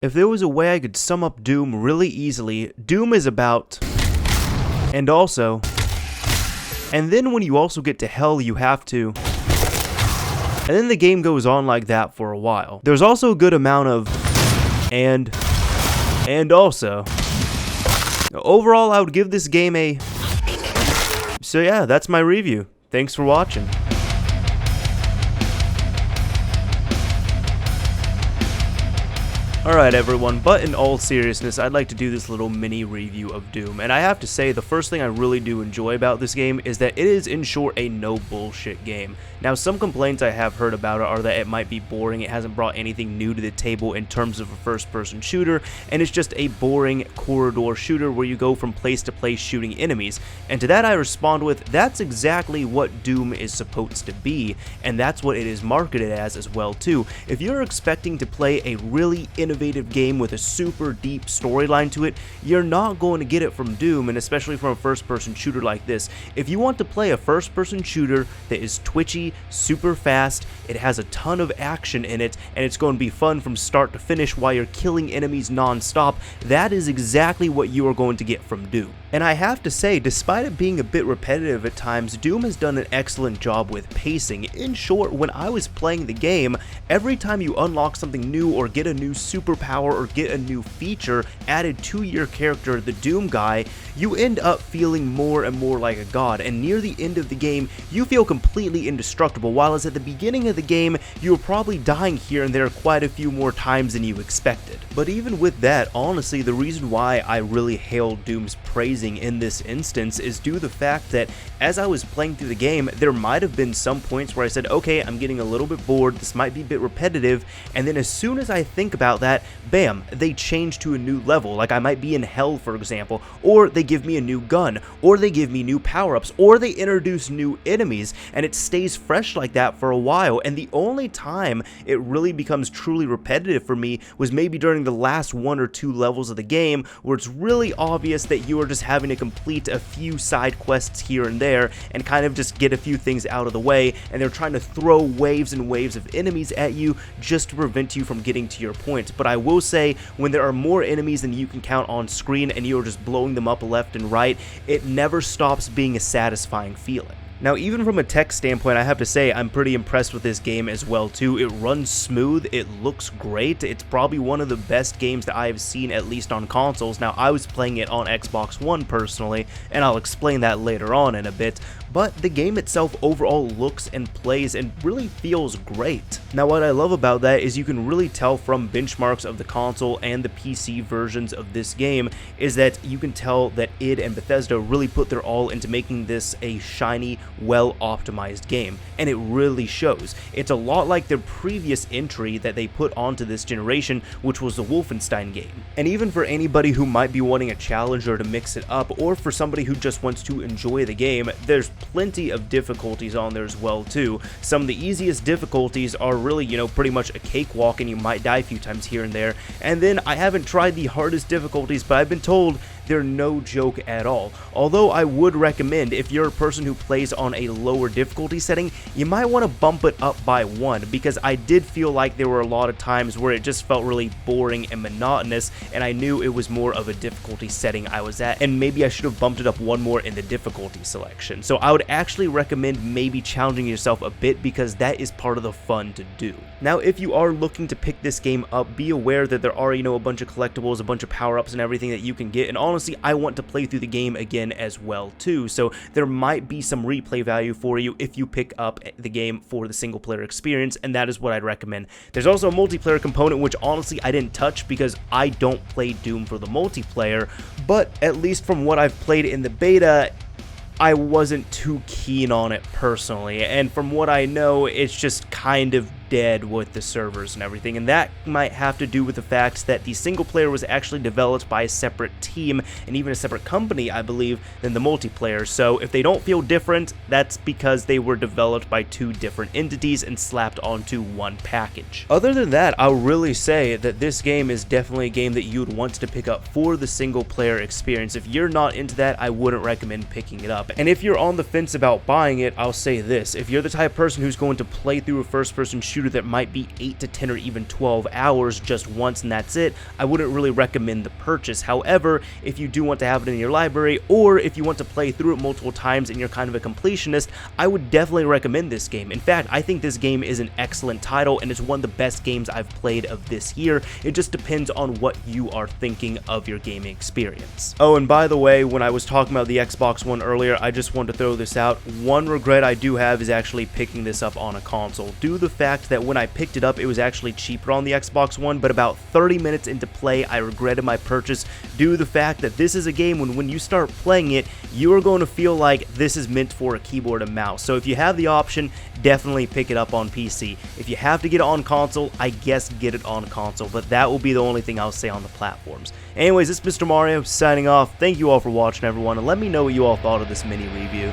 If there was a way I could sum up Doom really easily, Doom is about, and also, and then when you also get to hell you have to, and then the game goes on like that for a while. There's also a good amount of, and also. Overall, I would give this game a, so yeah, that's my review. Thanks for watching. Alright everyone, but in all seriousness, I'd like to do this little mini review of Doom, and I have to say the first thing I really do enjoy about this game is that it is in short a no bullshit game. Now some complaints I have heard about it are that it might be boring, it hasn't brought anything new to the table in terms of a first person shooter, and it's just a boring corridor shooter where you go from place to place shooting enemies, and to that I respond with, that's exactly what Doom is supposed to be, and that's what it is marketed as well too. If you're expecting to play a really innovative game with a super deep storyline to it, you're not going to get it from Doom, and especially from a first-person shooter like this. If you want to play a first-person shooter that is twitchy, super fast, it has a ton of action in it, and it's going to be fun from start to finish while you're killing enemies non-stop, that is exactly what you are going to get from Doom. And I have to say, despite it being a bit repetitive at times, Doom has done an excellent job with pacing. In short, when I was playing the game, every time you unlock something new or get a new superpower or get a new feature added to your character, the Doom guy, you end up feeling more and more like a god, and near the end of the game, you feel completely indestructible, while as at the beginning of the game, you were probably dying here and there quite a few more times than you expected. But even with that, honestly, the reason why I really hail Doom's praising in this instance is due to the fact that as I was playing through the game, there might have been some points where I said, okay, I'm getting a little bit bored, this might be a bit repetitive, and then as soon as I think about that, bam, they change to a new level. Like I might be in hell, for example, or they give me a new gun, or they give me new power-ups, or they introduce new enemies, and it stays fresh like that for a while. And the only time it really becomes truly repetitive for me was maybe during the last 1 or 2 levels of the game, where it's really obvious that you are just having to complete a few side quests here and there and kind of just get a few things out of the way, and they're trying to throw waves and waves of enemies at you just to prevent you from getting to your point. But I will say, when there are more enemies than you can count on screen and you're just blowing them up left and right, it never stops being a satisfying feeling. Now, even from a tech standpoint, I have to say I'm pretty impressed with this game as well too. It runs smooth, it looks great, it's probably one of the best games that I have seen, at least on consoles. Now, I was playing it on Xbox One personally, and I'll explain that later on in a bit, but the game itself overall looks and plays and really feels great. Now, what I love about that is you can really tell from benchmarks of the console and the PC versions of this game is that you can tell that id and Bethesda really put their all into making this a shiny, well-optimized game, and it really shows. It's a lot like their previous entry that they put onto this generation, which was the Wolfenstein game. And even for anybody who might be wanting a challenge or to mix it up, or for somebody who just wants to enjoy the game, there's plenty of difficulties on there as well too. Some of the easiest difficulties are really, pretty much a cakewalk, and you might die a few times here and there. And then I haven't tried the hardest difficulties, but I've been told they're no joke at all. Although I would recommend, if you're a person who plays on a lower difficulty setting, you might want to bump it up by 1, because I did feel like there were a lot of times where it just felt really boring and monotonous, and I knew it was more of a difficulty setting I was at, and maybe I should have bumped it up 1 more in the difficulty selection. So I would actually recommend maybe challenging yourself a bit, because that is part of the fun to do. Now, if you are looking to pick this game up, be aware that there are, a bunch of collectibles, a bunch of power-ups and everything that you can get, and honestly, I want to play through the game again as well too, so there might be some replay value for you if you pick up the game for the single player experience, and that is what I'd recommend. There's also a multiplayer component, which honestly I didn't touch because I don't play Doom for the multiplayer, but at least from what I've played in the beta, I wasn't too keen on it personally, and from what I know, it's just kind of dead with the servers and everything, and that might have to do with the fact that the single player was actually developed by a separate team and even a separate company, I believe, than the multiplayer. So if they don't feel different, that's because they were developed by 2 different entities and slapped onto one package. Other than that, I'll really say that this game is definitely a game that you'd want to pick up for the single player experience. If you're not into that, I wouldn't recommend picking it up. And if you're on the fence about buying it, I'll say this: if you're the type of person who's going to play through a first-person shooter shooter that might be 8 to 10 or even 12 hours just once and that's it, I wouldn't really recommend the purchase. However, if you do want to have it in your library, or if you want to play through it multiple times and you're kind of a completionist, I would definitely recommend this game. In fact, I think this game is an excellent title and it's one of the best games I've played of this year. It just depends on what you are thinking of your gaming experience. Oh, and by the way, when I was talking about the Xbox One earlier, I just wanted to throw this out. One regret I do have is actually picking this up on a console, due to the fact that when I picked it up, it was actually cheaper on the Xbox One, but about 30 minutes into play, I regretted my purchase due to the fact that this is a game when you start playing it, you are going to feel like this is meant for a keyboard and mouse. So if you have the option, definitely pick it up on PC. If you have to get it on console, I guess get it on console, but that will be the only thing I'll say on the platforms. Anyways, this is Mr. Mario signing off. Thank you all for watching, everyone, and let me know what you all thought of this mini review.